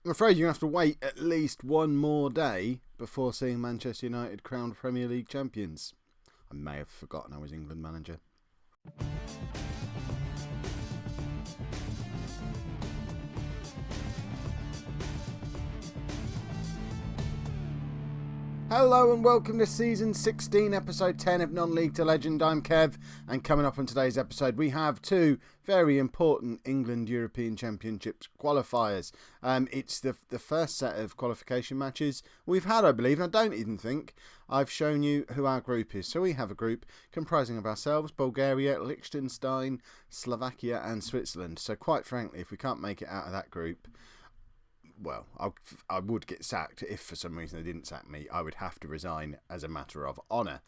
I'm afraid you're going to have to wait at least one more day before seeing Manchester United crowned Premier League champions. I may have forgotten I was England manager. Hello and welcome to Season 16, Episode 10 of Non-League to Legend. I'm Kev, and coming up on today's episode we have two very important England European Championships qualifiers. It's the first set of qualification matches we've had, I believe, and I don't even think I've shown you who our group is. So we have a group comprising of ourselves, Bulgaria, Liechtenstein, Slovakia and Switzerland. So quite frankly, if we can't make it out of that group, well, I would get sacked. If for some reason they didn't sack me, I would have to resign as a matter of honour.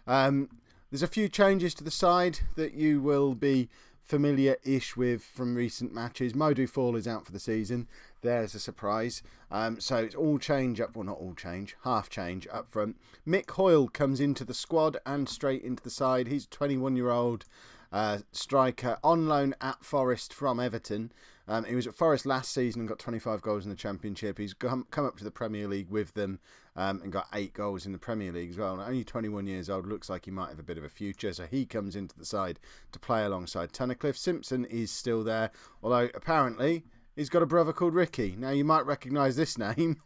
There's a few changes to the side that you will be familiar-ish with from recent matches. Modou Fall is out for the season. There's a surprise. So it's all change up, well not all change, half change up front. Mick Hoyle comes into the squad and straight into the side. He's a 21-year-old striker on loan at Forest from Everton. He was at Forest last season and got 25 goals in the Championship. He's come up to the Premier League with them and got 8 goals in the Premier League as well. And only 21 years old, looks like he might have a bit of a future. So he comes into the side to play alongside Tunnicliffe. Simpson is still there, although apparently he's got a brother called Ricky. Now you might recognise this name.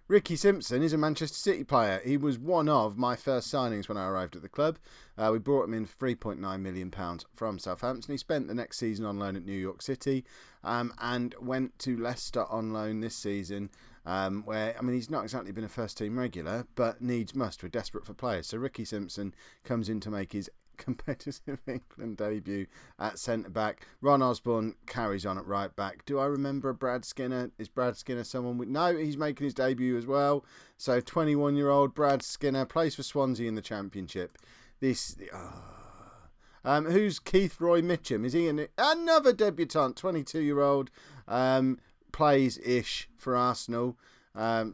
Ricky Simpson is a Manchester City player. He was one of my first signings when I arrived at the club. We brought him in for £3.9 million from Southampton. He spent the next season on loan at New York City and went to Leicester on loan this season, where, I mean, he's not exactly been a first-team regular, but needs must. We're desperate for players. So Ricky Simpson comes in to make his competitive England debut at centre-back. Ron Osborne carries on at right-back. Do I remember Brad Skinner? Is Brad Skinner someone with... No, he's making his debut as well. So 21-year-old Brad Skinner plays for Swansea in the Championship. Who's Keith Roy Mitchum? Is he another debutant? 22-year-old, plays-ish for Arsenal.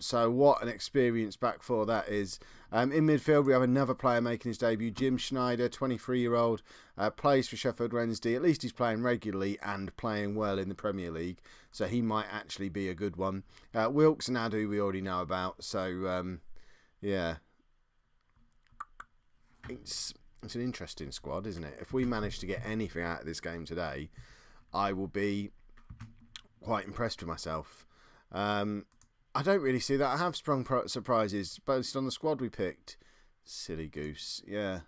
So what an experience back four that is. In midfield, we have another player making his debut, Jim Schneider, 23-year-old, plays for Sheffield Wednesday. At least he's playing regularly and playing well in the Premier League, so he might actually be a good one. Wilkes and Adu we already know about, so yeah. It's an interesting squad, isn't it? If we manage to get anything out of this game today, I will be quite impressed with myself. I don't really see that. I have sprung surprises based on the squad we picked. Silly goose. Yeah.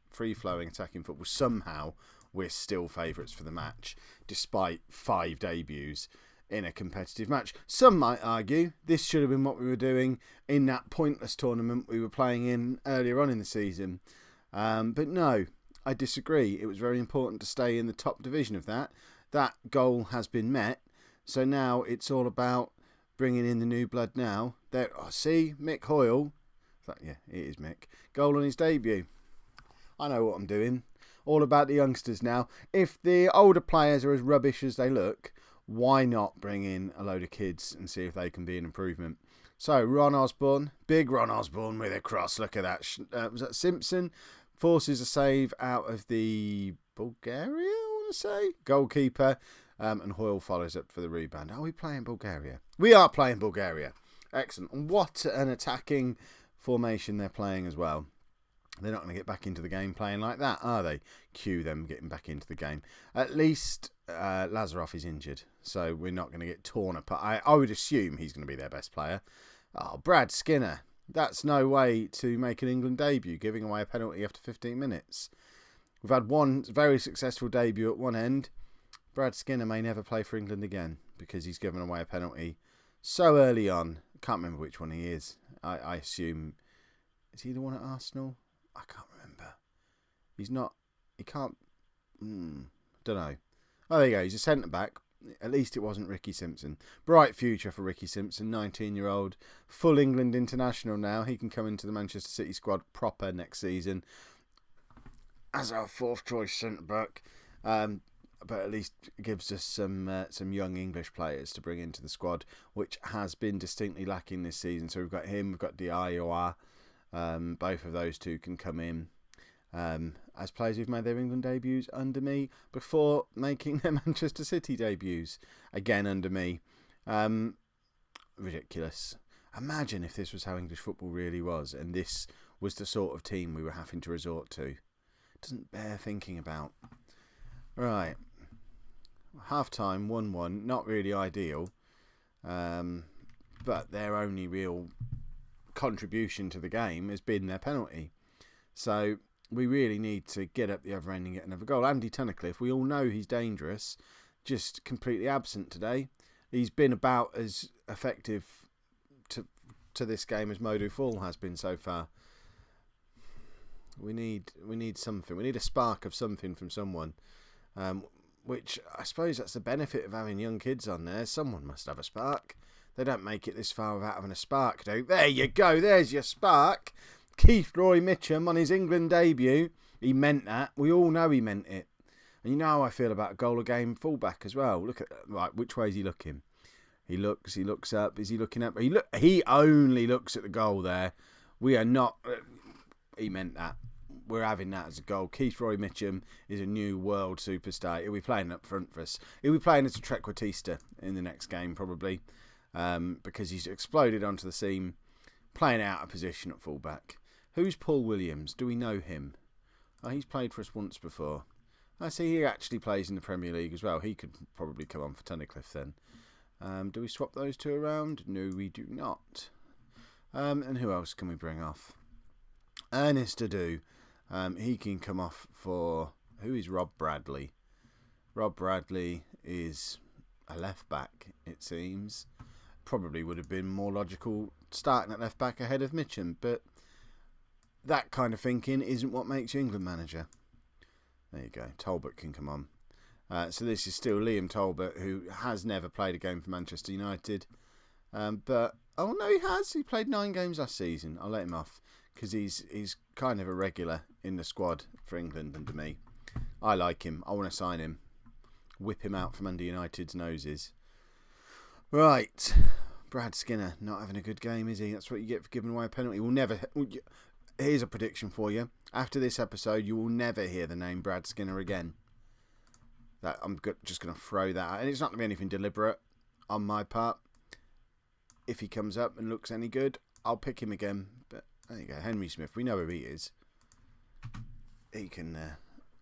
Free-flowing attacking football. Somehow we're still favourites for the match, despite 5 debuts in a competitive match. Some might argue this should have been what we were doing in that pointless tournament we were playing in earlier on in the season. But no, I disagree. It was very important to stay in the top division of that. That goal has been met. So now it's all about bringing in the new blood now. There, see, Mick Hoyle. Yeah, it is Mick. Goal on his debut. I know what I'm doing. All about the youngsters now. If the older players are as rubbish as they look, why not bring in a load of kids and see if they can be an improvement? So, Ron Osborne, big Ron Osborne with a cross. Look at that. Was that Simpson? Forces a save out of the Bulgaria, I want to say. Goalkeeper. And Hoyle follows up for the rebound. Are we playing Bulgaria? We are playing Bulgaria. Excellent. And what an attacking formation they're playing as well. They're not going to get back into the game playing like that, are they? Cue them getting back into the game. At least Lazarov is injured, so we're not going to get torn apart. I would assume he's going to be their best player. Oh, Brad Skinner. That's no way to make an England debut, giving away a penalty after 15 minutes. We've had one very successful debut at one end. Brad Skinner may never play for England again because he's given away a penalty so early on. I can't remember which one he is. I assume... Is he the one at Arsenal? I can't remember. He's not... He can't... Don't know. Oh, there you go. He's a centre-back. At least it wasn't Ricky Simpson. Bright future for Ricky Simpson, 19-year-old. Full England international now. He can come into the Manchester City squad proper next season as our 4th choice centre-back. But at least gives us some young English players to bring into the squad, which has been distinctly lacking this season. So we've got him, we've got Diayoa. Both of those two can come in. And as players who've made their England debuts under me before making their Manchester City debuts again under me. Ridiculous. Imagine if this was how English football really was, and this was the sort of team we were having to resort to. It doesn't bear thinking about. Right. Half-time, 1-1. Not really ideal. But their only real contribution to the game has been their penalty. So we really need to get up the other end and get another goal. Andy Tunnicliffe, we all know he's dangerous, just completely absent today. He's been about as effective to this game as Modou Fall has been so far. We need something. We need a spark of something from someone. Which I suppose that's the benefit of having young kids on there. Someone must have a spark. They don't make it this far without having a spark, do? There you go. There's your spark. Keith Roy Mitcham on his England debut. He meant that. We all know he meant it. And you know how I feel about a goal a game fullback as well. Look at right. Which way is he looking? He looks up. Is he looking up? He only looks at the goal there. We are not. He meant that. We're having that as a goal. Keith Roy Mitcham is a new world superstar. He'll be playing up front for us. He'll be playing as a Trequartista in the next game probably, because he's exploded onto the scene, playing out of position at fullback. Who's Paul Williams? Do we know him? Oh, he's played for us once before. I see he actually plays in the Premier League as well. He could probably come on for Tunnicliffe then. Do we swap those two around? No, we do not. And who else can we bring off? Ernest Adu. He can come off for... Who is Rob Bradley? Rob Bradley is a left back, it seems. Probably would have been more logical starting at left back ahead of Mitcham, but that kind of thinking isn't what makes you England manager. There you go. Talbot can come on. So this is still Liam Talbot, who has never played a game for Manchester United. But, oh no, he has. He played 9 games last season. I'll let him off, because he's kind of a regular in the squad for England under me. I like him. I want to sign him. Whip him out from under United's noses. Right. Brad Skinner, not having a good game, is he? That's what you get for giving away a penalty. We'll never... Here's a prediction for you. After this episode, you will never hear the name Brad Skinner again. That I'm just going to throw that out. And it's not going to be anything deliberate on my part. If he comes up and looks any good, I'll pick him again. But there you go. Henry Smith, we know who he is. He can...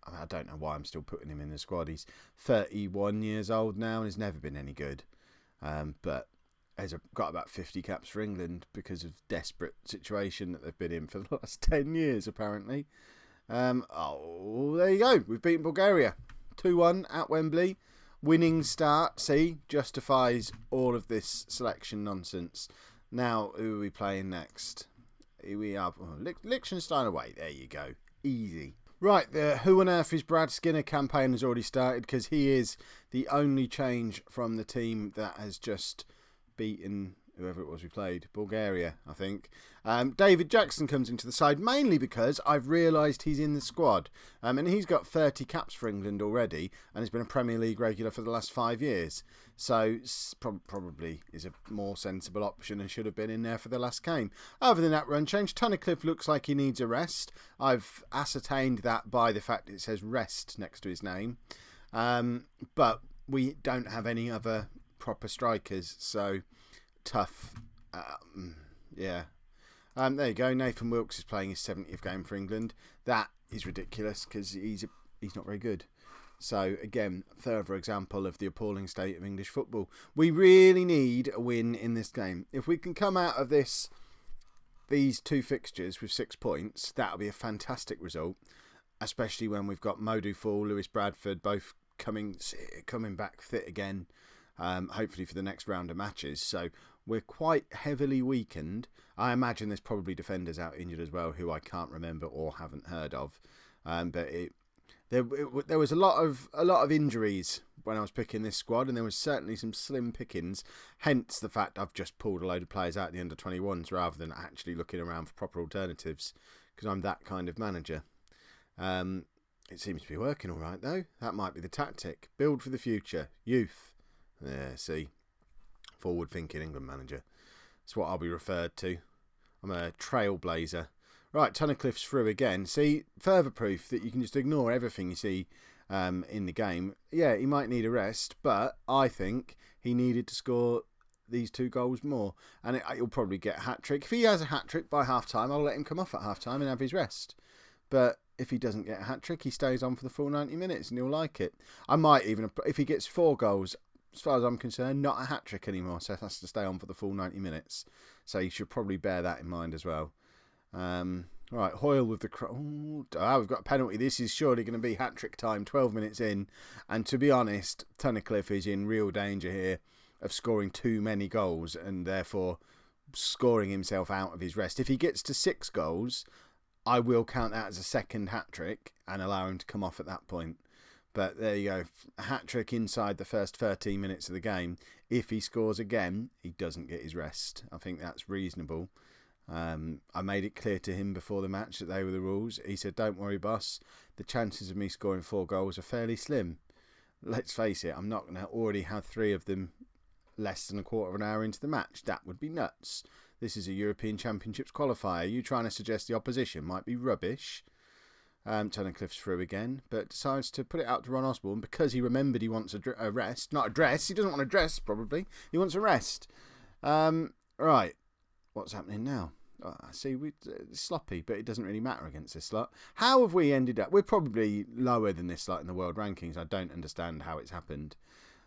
I don't know why I'm still putting him in the squad. He's 31 years old now and has never been any good. But has got about 50 caps for England because of desperate situation that they've been in for the last 10 years, apparently. There you go. We've beaten Bulgaria. 2-1 at Wembley. Winning start, see, justifies all of this selection nonsense. Now, who are we playing next? Here we are. Liechtenstein away. There you go. Easy. Right, the Who on Earth is Brad Skinner campaign has already started, because he is the only change from the team that has just beaten whoever it was we played. Bulgaria, I think. David Jackson comes into the side, mainly because I've realised he's in the squad. And he's got 30 caps for England already, and has been a Premier League regular for the last 5 years. So probably is a more sensible option and should have been in there for the last game. Other than that run change, Tunnicliffe looks like he needs a rest. I've ascertained that by the fact it says rest next to his name. But we don't have any other proper strikers, so tough. Yeah. There you go. Nathan Wilkes is playing his 70th game for England. That is ridiculous because he's not very good. So again, further example of the appalling state of English football. We really need a win in this game. If we can come out of these 2 fixtures with 6 points, that'll be a fantastic result. Especially when we've got Modou Fall, Lewis Bradford both coming back fit again. Hopefully for the next round of matches. So we're quite heavily weakened. I imagine there's probably defenders out injured as well who I can't remember or haven't heard of. But there was a lot of injuries when I was picking this squad, and there was certainly some slim pickings. Hence the fact I've just pulled a load of players out of the under-21s rather than actually looking around for proper alternatives, because I'm that kind of manager. It seems to be working all right though. That might be the tactic. Build for the future. Youth. Yeah, see. Forward-thinking England manager. That's what I'll be referred to. I'm a trailblazer Right, Tunnicliffe's through again. See, further proof that you can just ignore everything you see in the game. Yeah, he might need a rest, but I think he needed to score these 2 goals more. And he'll probably get a hat-trick. If he has a hat-trick by half-time, I'll let him come off at half-time and have his rest. But if he doesn't get a hat-trick, he stays on for the full 90 minutes and he'll like it. I might even, if he gets 4 goals, as far as I'm concerned, not a hat-trick anymore, so he has to stay on for the full 90 minutes. So you should probably bear that in mind as well. Right, Hoyle with the... we've got a penalty. This is surely going to be hat-trick time, 12 minutes in. And to be honest, Tunnicliffe is in real danger here of scoring too many goals and therefore scoring himself out of his rest. If he gets to 6 goals, I will count that as a second hat-trick and allow him to come off at that point. But there you go, a hat-trick inside the first 13 minutes of the game. If he scores again, he doesn't get his rest. I think that's reasonable. I made it clear to him before the match that they were the rules. He said, "Don't worry, boss. The chances of me scoring 4 goals are fairly slim. Let's face it, I'm not going to already have 3 of them less than a quarter of an hour into the match. That would be nuts. This is a European Championships qualifier. Are you trying to suggest the opposition might be rubbish?" Tunnicliffe's through again, but decides to put it out to Ron Osborne because he remembered he wants a rest. Not a dress. He doesn't want a dress, probably. He wants a rest. Right. What's happening now? I see, it's sloppy, but it doesn't really matter against this lot. How have we ended up? We're probably lower than this lot in the world rankings. I don't understand how it's happened.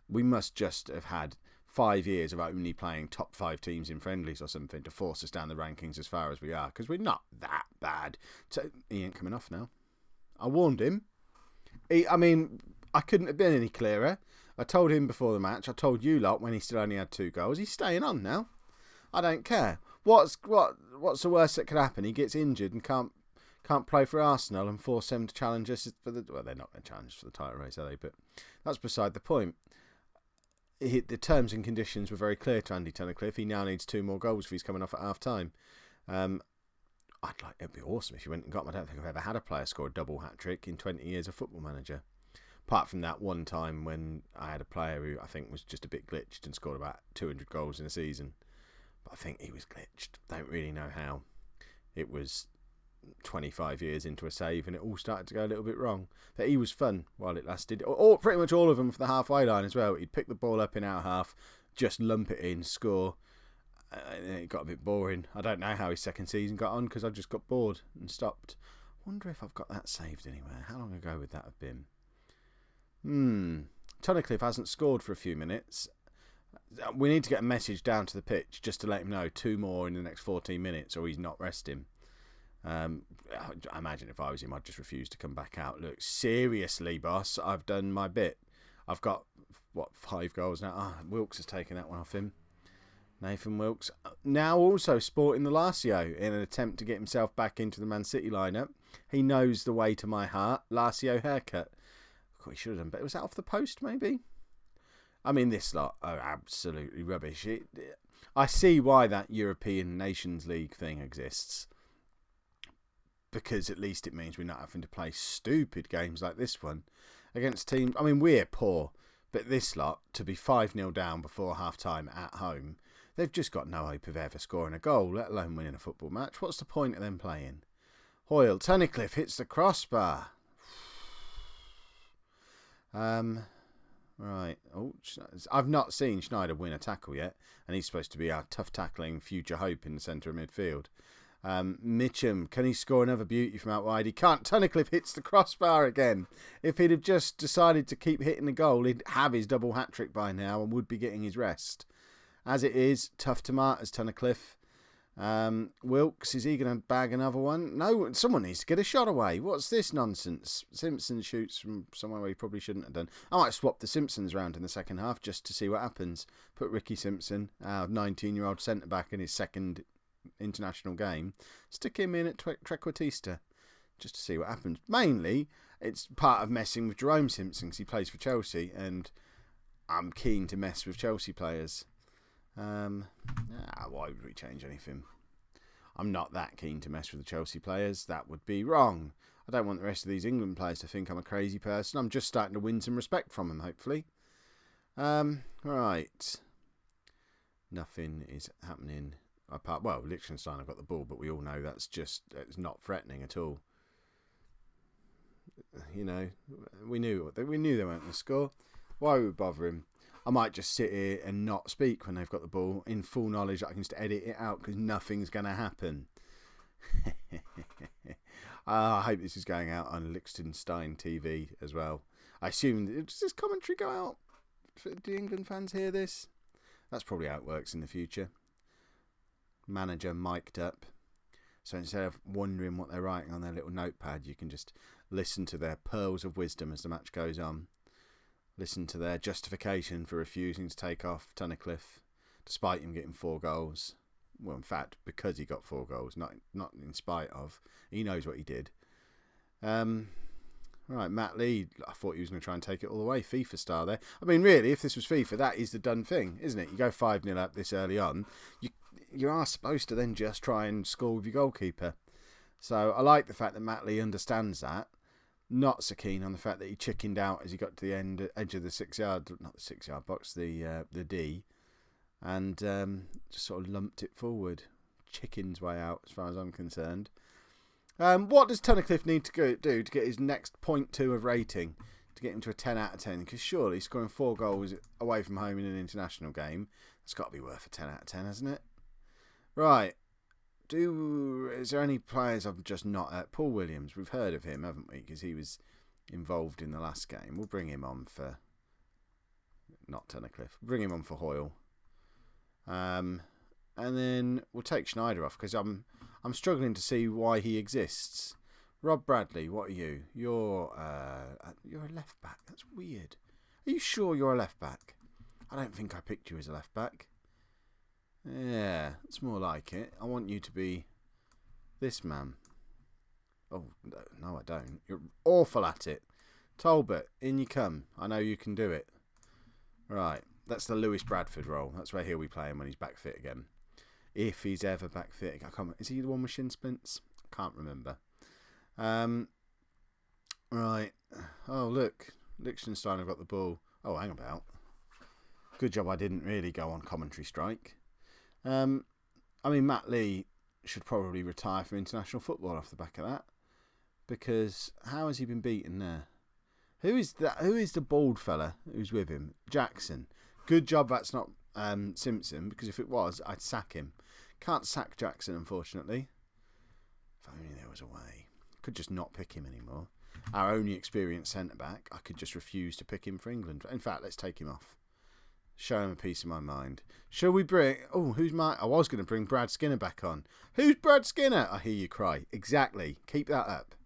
We must just have had 5 years of only playing top 5 teams in friendlies or something to force us down the rankings as far as we are, because we're not that bad. So, he ain't coming off now. I warned him. I couldn't have been any clearer. I told him before the match. I told you lot when he still only had 2 goals. He's staying on now. I don't care. What's the worst that could happen? He gets injured and can't play for Arsenal and force them to challenge us for the... Well, they're not going to challenge for the title race, are they? But that's beside the point. The terms and conditions were very clear to Andy Tunnicliffe. He now needs 2 more goals if he's coming off at half-time. It'd be awesome if he went and got him. I don't think I've ever had a player score a double hat-trick in 20 years of Football Manager. Apart from that one time when I had a player who I think was just a bit glitched and scored about 200 goals in a season. But I think he was glitched. Don't really know how. It was 25 years into a save and it all started to go a little bit wrong. But he was fun while it lasted. Pretty much all of them for the halfway line as well. He'd pick the ball up in our half, just lump it in, score. And it got a bit boring. I don't know how his second season got on because I just got bored and stopped. Wonder if I've got that saved anywhere. How long ago would that have been? Tunnicliffe hasn't scored for a few minutes. We need to get a message down to the pitch just to let him know 2 more in the next 14 minutes or he's not resting. I imagine if I was him, I'd just refuse to come back out. Look, seriously, boss, I've done my bit. I've got, 5 goals now? Wilkes has taken that one off him. Nathan Wilkes. Now also sporting the Lazio in an attempt to get himself back into the Man City lineup. He knows the way to my heart. Lazio haircut. He should have done, but was that off the post, maybe? This lot are absolutely rubbish. I see why that European Nations League thing exists. Because at least it means we're not having to play stupid games like this one against teams. We're poor, but this lot, to be 5-0 down before half-time at home, they've just got no hope of ever scoring a goal, let alone winning a football match. What's the point of them playing? Hoyle, Tunnicliffe hits the crossbar. Right. I've not seen Schneider win a tackle yet, and he's supposed to be our tough tackling future hope in the centre of midfield. Mitchum, can he score another beauty from out wide? He can't. Tunnicliffe hits the crossbar again. If he'd have just decided to keep hitting the goal, he'd have his double hat-trick by now and would be getting his rest. As it is, tough tomatoes, Tunnicliffe. Wilkes, is he going to bag another one? No, someone needs to get a shot away. What's this nonsense? Simpson shoots from somewhere where he probably shouldn't have done. I might swap the Simpsons round in the second half just to see what happens. Put Ricky Simpson, our 19-year-old centre-back in his second international game. Stick him in at Trequartista just to see what happens. Mainly, it's part of messing with Jerome Simpson because he plays for Chelsea and I'm keen to mess with Chelsea players. Why would we change anything? I'm not that keen to mess with the Chelsea players. That would be wrong. I don't want the rest of these England players to think I'm a crazy person. I'm just starting to win some respect from them, hopefully. Right. Nothing is happening. apart. Well, Liechtenstein have got the ball, but we all know it's not threatening at all. You know, we knew they weren't going to score. Why would we bother him? I might just sit here and not speak when they've got the ball, in full knowledge that I can just edit it out because nothing's going to happen. I hope this is going out on Liechtenstein TV as well. I assume, does this commentary go out? Do England fans hear this? That's probably how it works in the future. Manager mic'd up. So instead of wondering what they're writing on their little notepad, you can just listen to their pearls of wisdom as the match goes on. Listen to their justification for refusing to take off Tunnicliffe, despite him getting 4 goals. Well, in fact, because he got 4 goals, not in spite of. He knows what he did. Right, Matt Lee, I thought he was going to try and take it all the way. FIFA star there. I mean, really, if this was FIFA, that is the done thing, isn't it? You go 5-0 up this early on. You are supposed to then just try and score with your goalkeeper. So I like the fact that Matt Lee understands that. Not so keen on the fact that he chickened out as he got to the edge of the 6-yard, not the 6-yard box, the D, and just sort of lumped it forward. Chicken's way out, as far as I'm concerned. What does Tunnicliffe need to do to get his next 0.2 of rating, to get him to a 10 out of 10? Because surely scoring 4 goals away from home in an international game, it's got to be worth a 10 out of 10, hasn't it? Right. Is there any players I've just not at? Paul Williams, we've heard of him, haven't we? Because he was involved in the last game. We'll bring him on for... Not Tunnicliffe. We'll bring him on for Hoyle. And then we'll take Schneider off, because I'm struggling to see why he exists. Rob Bradley, what are you? You're a left back. That's weird. Are you sure you're a left back? I don't think I picked you as a left back. Yeah, it's more like it. I want you to be this man. Oh, no, I don't. You're awful at it. Talbot, in you come. I know you can do it. Right, that's the Lewis Bradford role. That's where he'll be playing when he's back fit again. If he's ever back fit. Is he the one with shin splints? I can't remember. Right. Oh, look. Liechtenstein have got the ball. Oh, hang about. Good job I didn't really go on commentary strike. I mean, Matt Lee should probably retire from international football off the back of that. Because how has he been beaten there? Who is that? Who is the bald fella who's with him? Jackson. Good job that's not Simpson, because if it was, I'd sack him. Can't sack Jackson, unfortunately. If only there was a way. Could just not pick him anymore. Our only experienced centre-back, I could just refuse to pick him for England. In fact, let's take him off. Show him a piece of my mind. Shall we bring... Oh, I was going to bring Brad Skinner back on. Who's Brad Skinner? I hear you cry. Exactly. Keep that up.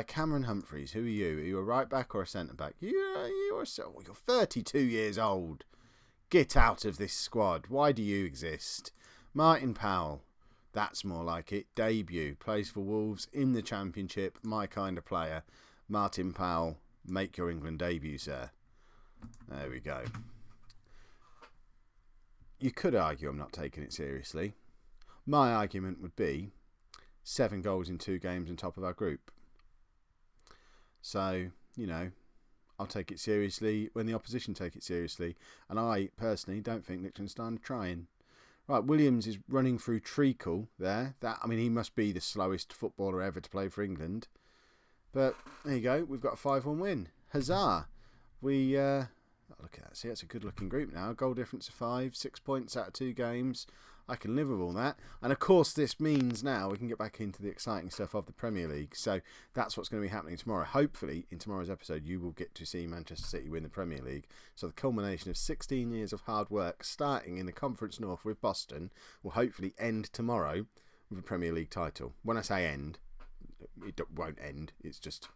Cameron Humphreys, who are you? Are you a right back or a centre back? You're 32 years old. Get out of this squad. Why do you exist? Martin Powell. That's more like it. Debut. Plays for Wolves in the Championship. My kind of player. Martin Powell. Make your England debut, sir. There we go. You could argue I'm not taking it seriously. My argument would be 7 goals in 2 games on top of our group. So, I'll take it seriously when the opposition take it seriously. And I, personally, don't think Liechtenstein are trying. Right, Williams is running through treacle there. He must be the slowest footballer ever to play for England. But, there you go. We've got a 5-1 win. Huzzah. Look at that. See, that's a good-looking group now. Goal difference of 5, 6 points out of 2 games. I can live with all that. And, of course, this means now we can get back into the exciting stuff of the Premier League. So that's what's going to be happening tomorrow. Hopefully, in tomorrow's episode, you will get to see Manchester City win the Premier League. So the culmination of 16 years of hard work, starting in the Conference North with Boston, will hopefully end tomorrow with a Premier League title. When I say end, it won't end. It's just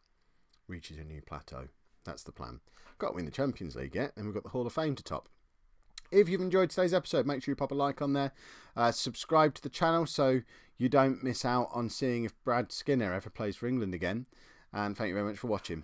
reaches a new plateau. That's the plan. Got to win the Champions League yet, and we've got the Hall of Fame to top. If you've enjoyed today's episode, make sure you pop a like on there. Subscribe to the channel so you don't miss out on seeing if Brad Skinner ever plays for England again. And thank you very much for watching.